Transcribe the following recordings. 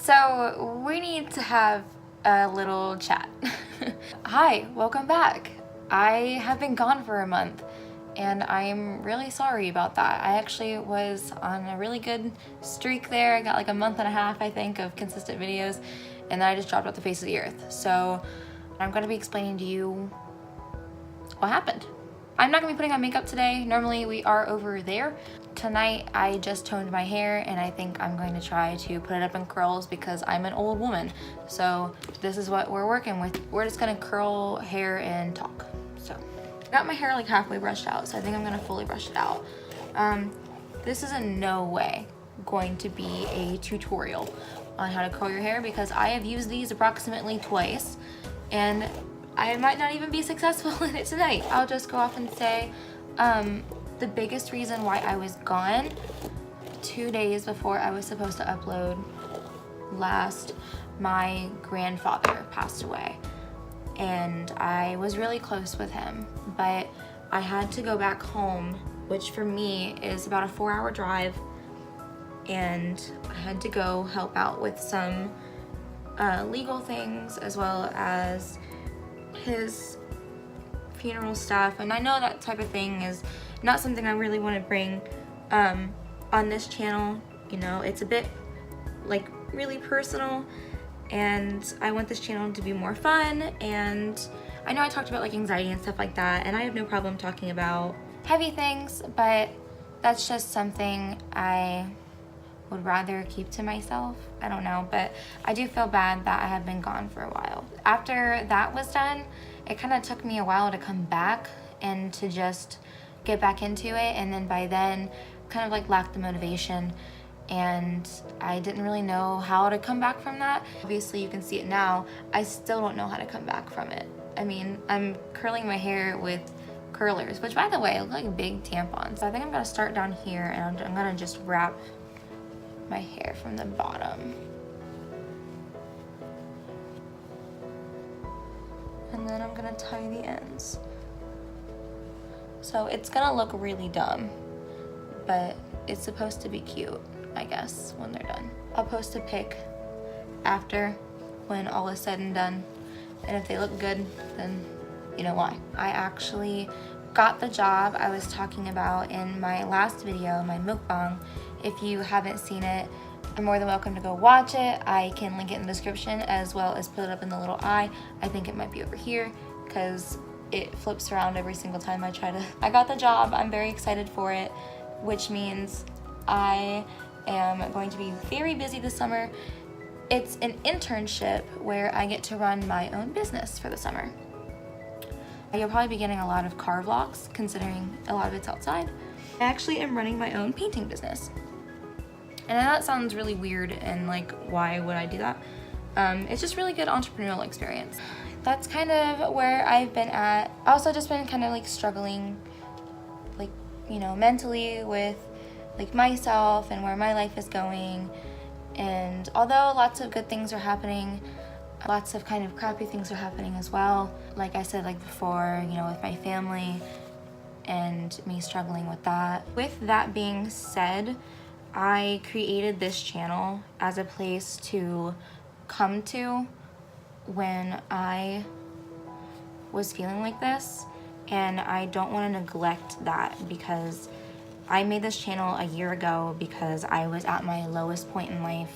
So we need to have a little chat. Hi, welcome back. I have been gone for a month and I'm really sorry about that. I actually was on a really good streak there. I got like a month and a half, I think, of consistent videos, and then I just dropped off the face of the earth. So I'm gonna be explaining to you what happened. I'm not gonna be putting on makeup today. Normally we are over there. Tonight I just toned my hair and I think I'm going to try to put it up in curls because I'm an old woman. So this is what we're working with. We're just gonna curl hair and talk. So I got my hair like halfway brushed out, so I think I'm gonna fully brush it out. This is in no way going to be a tutorial on how to curl your hair because I have used these approximately twice and I might not even be successful in it tonight. I'll just go off and say the biggest reason why I was gone 2 days before I was supposed to upload last, my grandfather passed away and I was really close with him, but I had to go back home, which for me is about a 4-hour drive, and I had to go help out with some legal things as well as his funeral stuff. And I know that type of thing is not something I really want to bring on this channel. You know, it's a bit like really personal and I want this channel to be more fun. And I know I talked about like anxiety and stuff like that, and I have no problem talking about heavy things, but that's just something I would rather keep to myself. I don't know, but I do feel bad that I have been gone for a while. After that was done, it kind of took me a while to come back and to just get back into it, and then by then kind of like lacked the motivation and I didn't really know how to come back from that. Obviously you can see it now, I still don't know how to come back from it. I mean, I'm curling my hair with curlers, which by the way look like big tampons. So I think I'm gonna start down here and I'm gonna just wrap my hair from the bottom. And then I'm gonna tie the ends. So it's gonna look really dumb, but it's supposed to be cute, I guess, when they're done. I'll post a pic after when all is said and done. And if they look good, then you know why. I actually got the job I was talking about in my last video, my mukbang. If you haven't seen it, you're more than welcome to go watch it. I can link it in the description as well as put it up in the little eye. I think it might be over here because it flips around every single time I try to. I got the job, I'm very excited for it, which means I am going to be very busy this summer. It's an internship where I get to run my own business for the summer. You'll probably be getting a lot of car vlogs considering a lot of it's outside. I actually am running my own painting business. And that sounds really weird and like, why would I do that? It's just really good entrepreneurial experience. That's kind of where I've been at. I also just been kind of like struggling, like, you know, mentally with like myself and where my life is going. And although lots of good things are happening, lots of kind of crappy things are happening as well. Like I said, like before, you know, with my family and me struggling with that. With that being said, I created this channel as a place to come to when I was feeling like this, and I don't want to neglect that because I made this channel a year ago because I was at my lowest point in life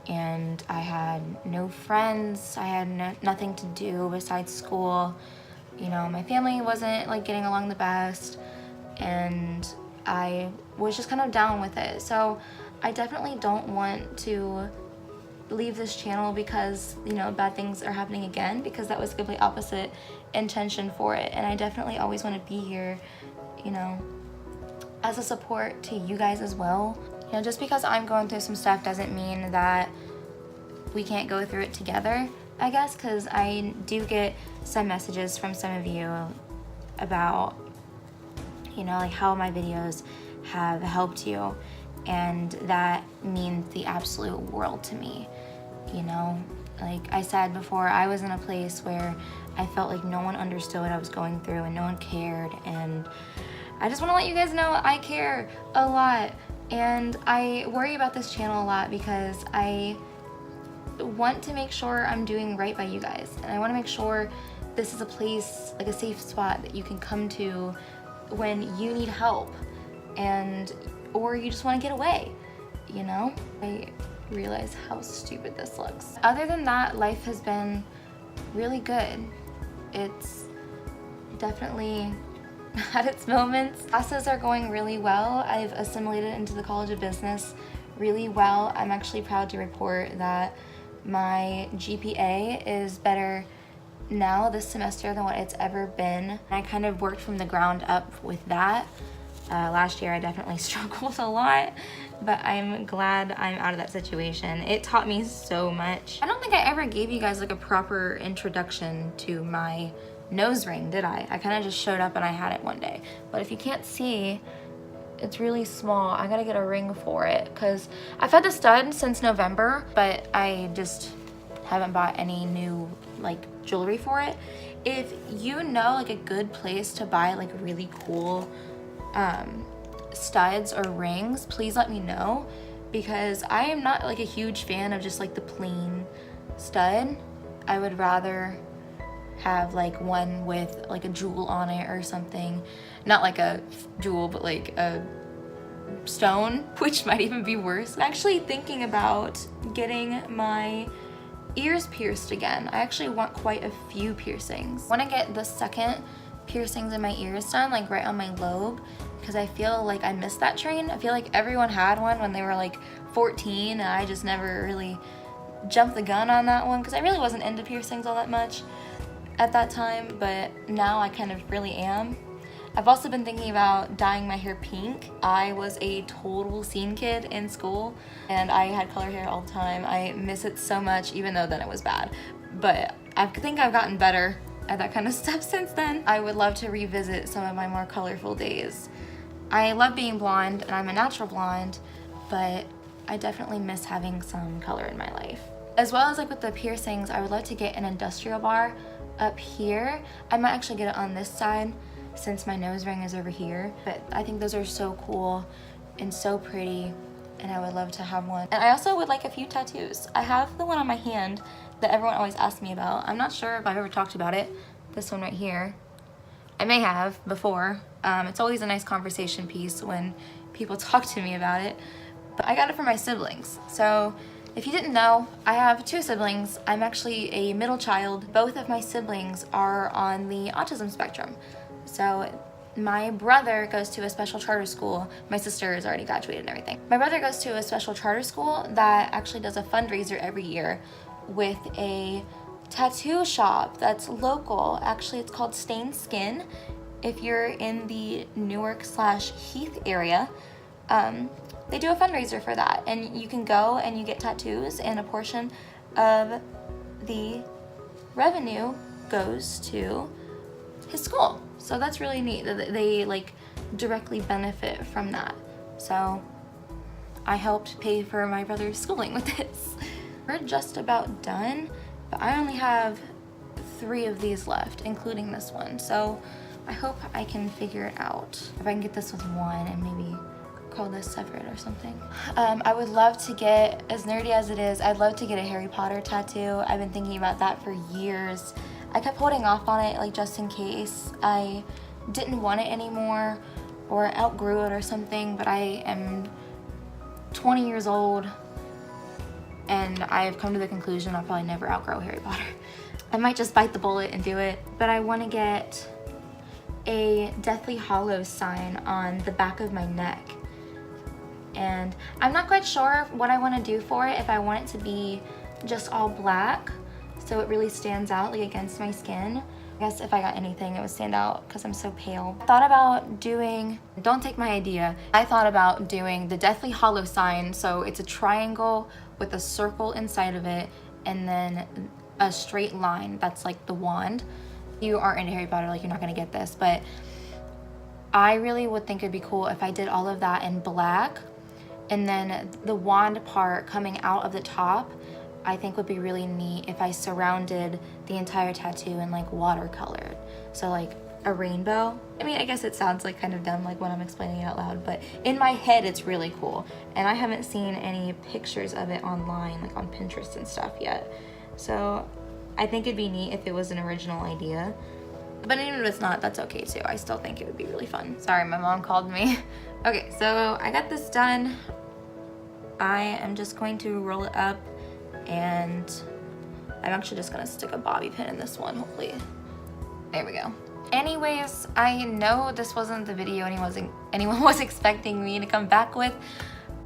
and I had no friends, I had nothing to do besides school. You know, my family wasn't like getting along the best and I was just kind of down with it. So I definitely don't want to leave this channel because, you know, bad things are happening again, because that was the complete opposite intention for it. And I definitely always want to be here, you know, as a support to you guys as well. You know, just because I'm going through some stuff doesn't mean that we can't go through it together, I guess, because I do get some messages from some of you about, you know, like how my videos have helped you, and that means the absolute world to me. You know, like I said before, I was in a place where I felt like no one understood what I was going through and no one cared, and I just want to let you guys know I care a lot and I worry about this channel a lot because I want to make sure I'm doing right by you guys, and I want to make sure this is a place, like a safe spot that you can come to when you need help or you just want to get away, you know? I realize how stupid this looks. Other than that, life has been really good. It's definitely had its moments. Classes are going really well. I've assimilated into the College of Business really well. I'm actually proud to report that my GPA is better now this semester than what it's ever been. I kind of worked from the ground up with that. Last year I definitely struggled a lot, but I'm glad I'm out of that situation. It taught me so much. I don't think I ever gave you guys like a proper introduction to my nose ring, did I? I kind of just showed up and I had it one day. But if you can't see, it's really small. I gotta get a ring for it because I've had the stud since November, but I just haven't bought any new like jewelry for it. If you know like a good place to buy like really cool studs or rings, please let me know, because I am not like a huge fan of just like the plain stud. I would rather have like one with like a jewel on it or something. Not like a jewel, but like a stone, which might even be worse. I'm actually thinking about getting my ears pierced again. I actually want quite a few piercings. I want to get the second piercings in my ears done, like right on my lobe, because I feel like I missed that train. I feel like everyone had one when they were like 14, and I just never really jumped the gun on that one because I really wasn't into piercings all that much at that time, but now I kind of really am. I've also been thinking about dyeing my hair pink. I was a total scene kid in school and I had color hair all the time. I miss it so much, even though then it was bad. But I think I've gotten better at that kind of stuff since then. I would love to revisit some of my more colorful days. I love being blonde and I'm a natural blonde, but I definitely miss having some color in my life. As well as like with the piercings, I would love to get an industrial bar up here. I might actually get it on this side since my nose ring is over here, but I think those are so cool and so pretty, and I would love to have one. And I also would like a few tattoos. I have the one on my hand that everyone always asks me about. I'm not sure if I've ever talked about it. This one right here. I may have before. It's always a nice conversation piece when people talk to me about it, but I got it for my siblings. So if you didn't know, I have 2 siblings. I'm actually a middle child. Both of my siblings are on the autism spectrum. So my brother goes to a special charter school. My sister has already graduated and everything. My brother goes to a special charter school that actually does a fundraiser every year with a tattoo shop that's local. Actually, it's called Stained Skin. If you're in the Newark/Heath area, they do a fundraiser for that, and you can go and you get tattoos, and a portion of the revenue goes to his school. So that's really neat that they like directly benefit from that. So I helped pay for my brother's schooling with this. We're just about done, but I only have 3 of these left, including this one. So I hope I can figure it out. If I can get this with one and maybe call this separate or something. I would love to get, as nerdy as it is, I'd love to get a Harry Potter tattoo. I've been thinking about that for years. I kept holding off on it, like just in case. I didn't want it anymore or outgrew it or something, but I am 20 years old and I've come to the conclusion I'll probably never outgrow Harry Potter. I might just bite the bullet and do it, but I want to get a Deathly Hallows sign on the back of my neck. And I'm not quite sure what I want to do for it, if I want it to be just all black so it really stands out like against my skin. I guess if I got anything it would stand out because I'm so pale. I thought about doing, don't take my idea, I thought about doing the Deathly Hallows sign, so it's a triangle with a circle inside of it and then a straight line that's like the wand. You aren't into Harry Potter, like you're not gonna get this, but I really would think it'd be cool if I did all of that in black, and then the wand part coming out of the top I think would be really neat if I surrounded the entire tattoo in like watercolored. So like a rainbow. I mean, I guess it sounds like kind of dumb like when I'm explaining it out loud, but in my head it's really cool. And I haven't seen any pictures of it online, like on Pinterest and stuff yet. So I think it'd be neat if it was an original idea. But even if it's not, that's okay too. I still think it would be really fun. Sorry, my mom called me. Okay, so I got this done. I am just going to roll it up, and I'm actually just gonna stick a bobby pin in this one, hopefully. There we go. Anyways, I know this wasn't the video anyone was expecting me to come back with.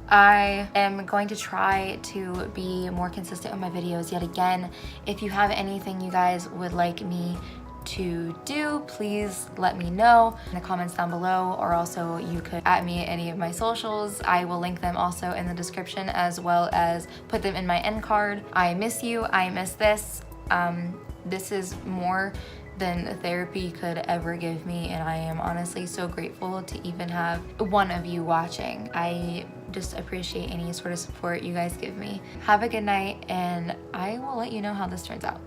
I am going to try to be more consistent with my videos yet again. If you have anything you guys would like me to do, please let me know in the comments down below, or also you could at me at any of my socials. I will link them also in the description, as well as put them in my end card. I miss you, I miss this. This is more than therapy could ever give me, and I am honestly so grateful to even have one of you watching. I just appreciate any sort of support you guys give me. Have a good night, and I will let you know how this turns out.